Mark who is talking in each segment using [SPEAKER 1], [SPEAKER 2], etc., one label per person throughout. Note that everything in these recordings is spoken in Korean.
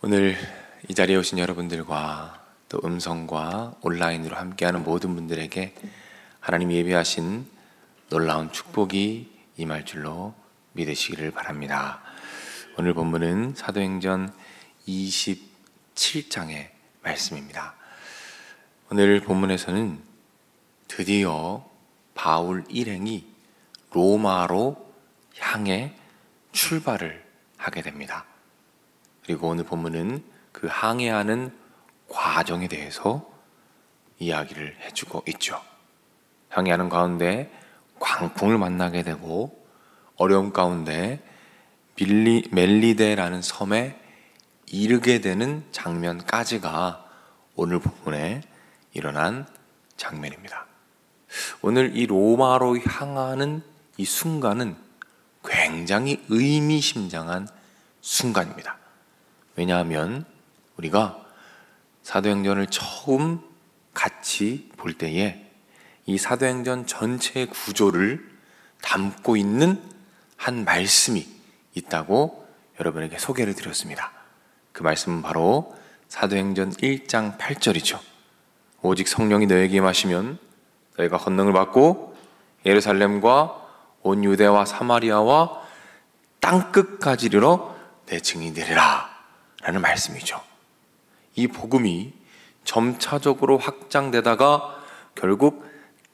[SPEAKER 1] 오늘 이 자리에 오신 여러분들과 또 음성과 온라인으로 함께하는 모든 분들에게 하나님 예비하신 놀라운 축복이 임할 줄로 믿으시기를 바랍니다. 오늘 본문은 사도행전 27장의 말씀입니다. 오늘 본문에서는 드디어 바울 일행이 로마로 향해 출발을 하게 됩니다. 그리고 오늘 본문은 그 항해하는 과정에 대해서 이야기를 해주고 있죠. 항해하는 가운데 광풍을 만나게 되고 어려움 가운데 멜리데라는 섬에 이르게 되는 장면까지가 오늘 본문에 일어난 장면입니다. 오늘 이 로마로 향하는 이 순간은 굉장히 의미심장한 순간입니다. 왜냐하면 우리가 사도행전을 처음 같이 볼 때에 이 사도행전 전체의 구조를 담고 있는 한 말씀이 있다고 여러분에게 소개를 드렸습니다. 그 말씀은 바로 사도행전 1장 8절이죠. 오직 성령이 너에게 임하시면 너희가 권능을 받고 예루살렘과 온 유대와 사마리아와 땅끝까지 이르러 내 증인이 되리라 라는 말씀이죠. 이 복음이 점차적으로 확장되다가 결국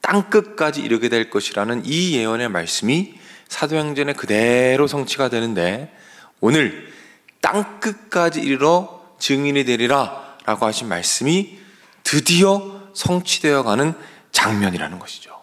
[SPEAKER 1] 땅끝까지 이르게 될 것이라는 이 예언의 말씀이 사도행전에 그대로 성취가 되는데, 오늘 땅끝까지 이르러 증인이 되리라 라고 하신 말씀이 드디어 성취되어 가는 장면이라는 것이죠.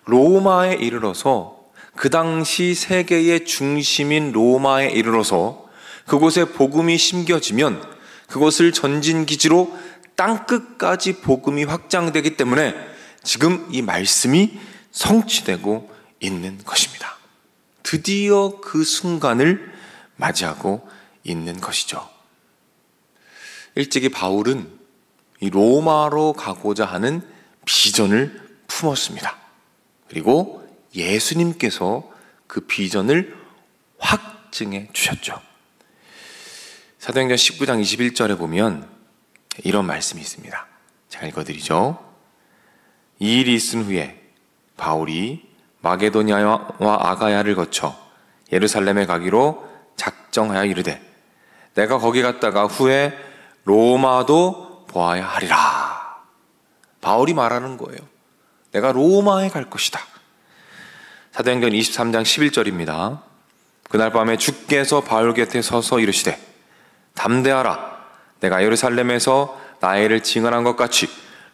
[SPEAKER 1] 로마에 이르러서, 그 당시 세계의 중심인 로마에 이르러서 그곳에 복음이 심겨지면 그곳을 전진기지로 땅끝까지 복음이 확장되기 때문에 지금 이 말씀이 성취되고 있는 것입니다. 드디어 그 순간을 맞이하고 있는 것이죠. 일찍이 바울은 이 로마로 가고자 하는 비전을 품었습니다. 그리고 예수님께서 그 비전을 확증해 주셨죠. 사도행전 19장 21절에 보면 이런 말씀이 있습니다. 제가 읽어드리죠. 이 일이 있은 후에 바울이 마게도냐와 아가야를 거쳐 예루살렘에 가기로 작정하여 이르되 내가 거기 갔다가 후에 로마도 보아야 하리라. 바울이 말하는 거예요. 내가 로마에 갈 것이다. 사도행전 23장 11절입니다. 그날 밤에 주께서 바울 곁에 서서 이르시되 담대하라. 내가 예루살렘에서 나의 일을 증언한 것 같이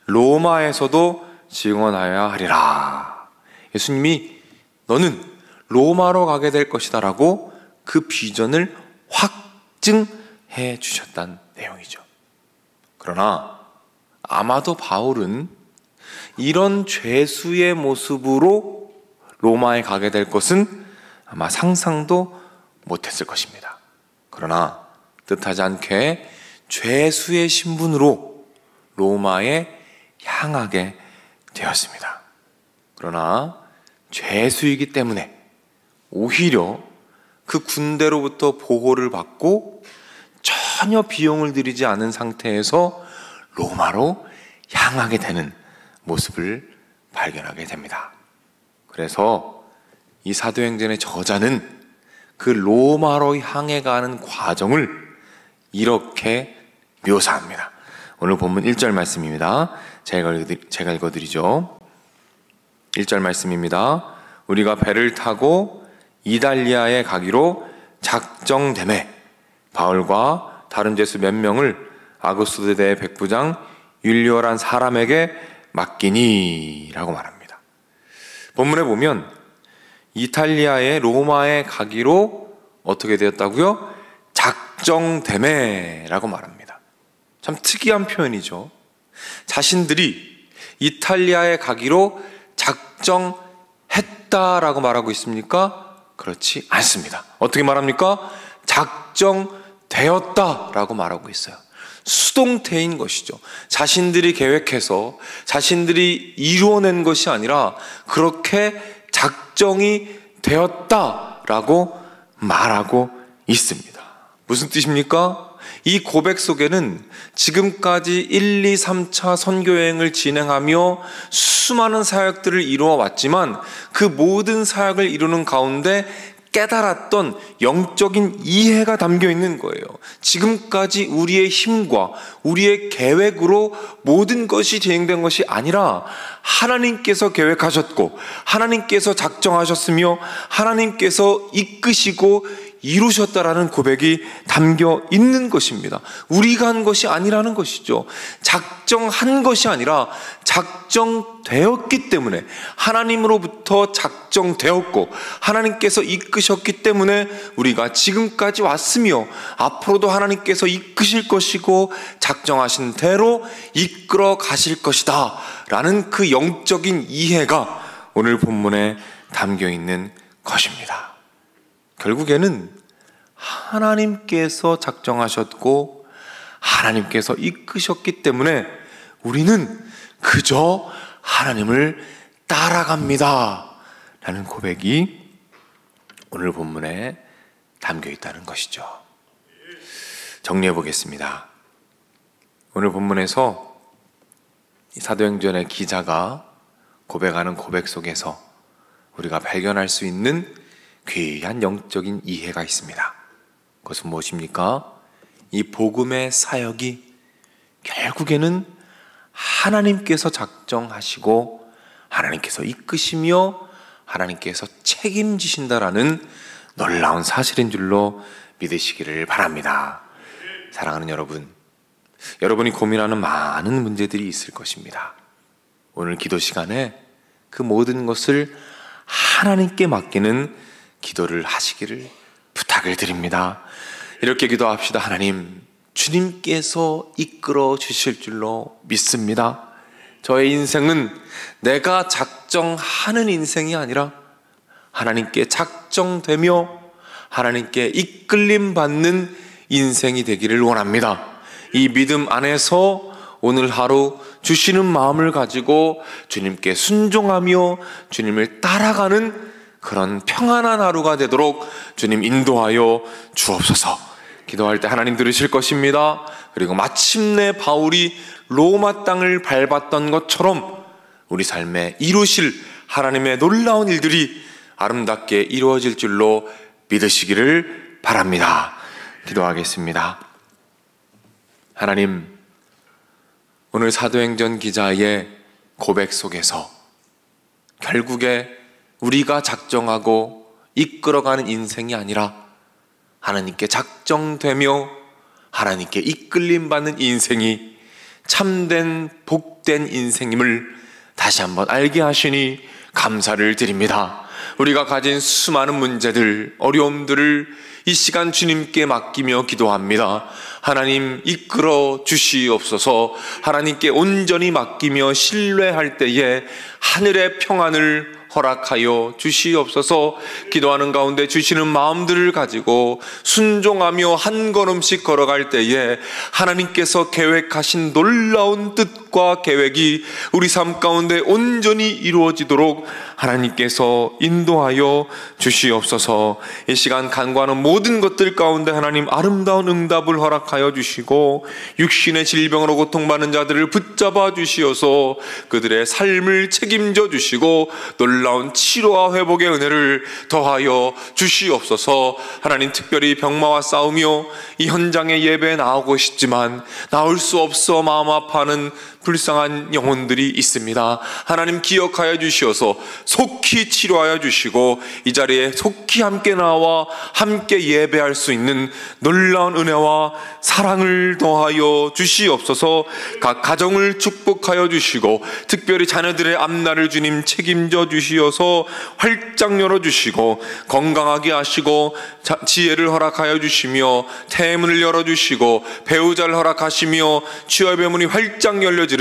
[SPEAKER 1] 로마에서도 증언하여야 하리라. 예수님이 너는 로마로 가게 될 것이다 라고 그 비전을 확증해 주셨다는 내용이죠. 그러나 아마도 바울은 이런 죄수의 모습으로 로마에 가게 될 것은 아마 상상도 못했을 것입니다. 그러나 뜻하지 않게 죄수의 신분으로 로마에 향하게 되었습니다. 그러나 죄수이기 때문에 오히려 그 군대로부터 보호를 받고 전혀 비용을 들이지 않은 상태에서 로마로 향하게 되는 모습을 발견하게 됩니다. 그래서 이 사도행전의 저자는 그 로마로 향해 가는 과정을 이렇게 묘사합니다. 오늘 본문 1절 말씀입니다. 제가 읽어드리죠. 1절 말씀입니다. 우리가 배를 타고 이달리아에 가기로 작정되매 바울과 다른 죄수 몇 명을 아구스대 백부장 율리오란 사람에게 맡기니 라고 말합니다. 본문에 보면 이탈리아의 로마에 가기로 어떻게 되었다고요? 작정되매 라고 말합니다. 참 특이한 표현이죠. 자신들이 이탈리아에 가기로 작정했다라고 말하고 있습니까? 그렇지 않습니다. 어떻게 말합니까? 작정되었다라고 말하고 있어요. 수동태인 것이죠. 자신들이 계획해서 자신들이 이루어낸 것이 아니라 그렇게 작정이 되었다라고 말하고 있습니다. 무슨 뜻입니까? 이 고백 속에는 지금까지 1, 2, 3차 선교여행을 진행하며 수많은 사역들을 이루어 왔지만 그 모든 사역을 이루는 가운데 깨달았던 영적인 이해가 담겨 있는 거예요. 지금까지 우리의 힘과 우리의 계획으로 모든 것이 진행된 것이 아니라 하나님께서 계획하셨고 하나님께서 작정하셨으며 하나님께서 이끄시고 이루셨다라는 고백이 담겨 있는 것입니다. 우리가 한 것이 아니라는 것이죠. 작정한 것이 아니라 작정되었기 때문에, 하나님으로부터 작정되었고 하나님께서 이끄셨기 때문에 우리가 지금까지 왔으며 앞으로도 하나님께서 이끄실 것이고 작정하신 대로 이끌어 가실 것이다 라는 그 영적인 이해가 오늘 본문에 담겨 있는 것입니다. 결국에는 하나님께서 작정하셨고 하나님께서 이끄셨기 때문에 우리는 그저 하나님을 따라갑니다 라는 고백이 오늘 본문에 담겨 있다는 것이죠. 정리해 보겠습니다. 오늘 본문에서 사도행전의 기자가 고백하는 고백 속에서 우리가 발견할 수 있는 귀한 영적인 이해가 있습니다. 그것은 무엇입니까? 이 복음의 사역이 결국에는 하나님께서 작정하시고 하나님께서 이끄시며 하나님께서 책임지신다라는 놀라운 사실인 줄로 믿으시기를 바랍니다. 사랑하는 여러분, 여러분이 고민하는 많은 문제들이 있을 것입니다. 오늘 기도 시간에 그 모든 것을 하나님께 맡기는 기도를 하시기를 부탁을 드립니다. 이렇게 기도합시다. 하나님, 주님께서 이끌어 주실 줄로 믿습니다. 저의 인생은 내가 작정하는 인생이 아니라 하나님께 작정되며 하나님께 이끌림 받는 인생이 되기를 원합니다. 이 믿음 안에서 오늘 하루 주시는 마음을 가지고 주님께 순종하며 주님을 따라가는 그런 평안한 하루가 되도록 주님 인도하여 주옵소서. 기도할 때 하나님 들으실 것입니다. 그리고 마침내 바울이 로마 땅을 밟았던 것처럼 우리 삶에 이루실 하나님의 놀라운 일들이 아름답게 이루어질 줄로 믿으시기를 바랍니다. 기도하겠습니다. 하나님, 오늘 사도행전 기자의 고백 속에서 결국에 우리가 작정하고 이끌어가는 인생이 아니라 하나님께 작정되며 하나님께 이끌림 받는 인생이 참된 복된 인생임을 다시 한번 알게 하시니 감사를 드립니다. 우리가 가진 수많은 문제들, 어려움들을 이 시간 주님께 맡기며 기도합니다. 하나님 이끌어 주시옵소서. 하나님께 온전히 맡기며 신뢰할 때에 하늘의 평안을 허락하여 주시옵소서. 기도하는 가운데 주시는 마음들을 가지고 순종하며 한 걸음씩 걸어갈 때에 하나님께서 계획하신 놀라운 뜻과 계획이 우리 삶 가운데 온전히 이루어지도록 하나님께서 인도하여 주시옵소서. 이 시간 간구하는 모든 것들 가운데 하나님 아름다운 응답을 허락하여 주시고 육신의 질병으로 고통받는 자들을 붙잡아 주시어서 그들의 삶을 책임져 주시고 놀라운 치료와 회복의 은혜를 더하여 주시옵소서. 하나님, 특별히 병마와 싸우며 이 현장의 예배에 나오고 싶지만 나올 수 없어 마음 아파하는 불쌍한 영혼들이 있습니다. 하나님 기억하여 주시어서 속히 치료하여 주시고 이 자리에 속히 함께 나와 함께 예배할 수 있는 놀라운 은혜와 사랑을 더하여 주시옵소서. 각 가정을 축복하여 주시고 특별히 자녀들의 앞날을 주님 책임져 주시어서 활짝 열어주시고 건강하게 하시고 지혜를 허락하여 주시며 태문을 열어주시고 배우자를 허락하시며 취업의 문이 활짝 열려지는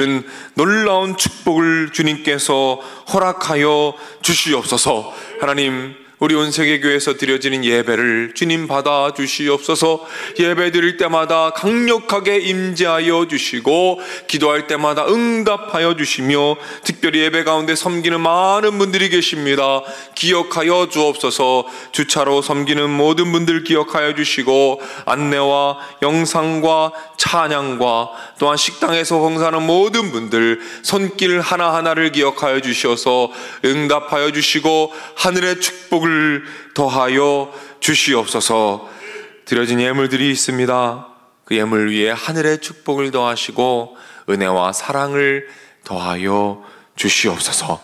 [SPEAKER 1] 놀라운 축복을 주님께서 허락하여 주시옵소서. 하나님,
[SPEAKER 2] 우리 온세계교회에서 드려지는 예배를 주님 받아 주시옵소서. 예배 드릴 때마다 강력하게 임재하여 주시고 기도할 때마다 응답하여 주시며 특별히 예배 가운데 섬기는 많은 분들이 계십니다. 기억하여 주옵소서. 주차로 섬기는 모든 분들 기억하여 주시고 안내와 영상과 찬양과 또한 식당에서 봉사하는 모든 분들 손길 하나하나를 기억하여 주셔서 응답하여 주시고 하늘의 축복을 더하여 주시옵소서. 드려진 예물들이 있습니다. 그 예물 위에 하늘의 축복을 더하시고 은혜와 사랑을 더하여 주시옵소서.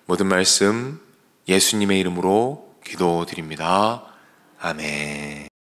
[SPEAKER 2] 모든 말씀 예수님의 이름으로 기도드립니다. 아멘.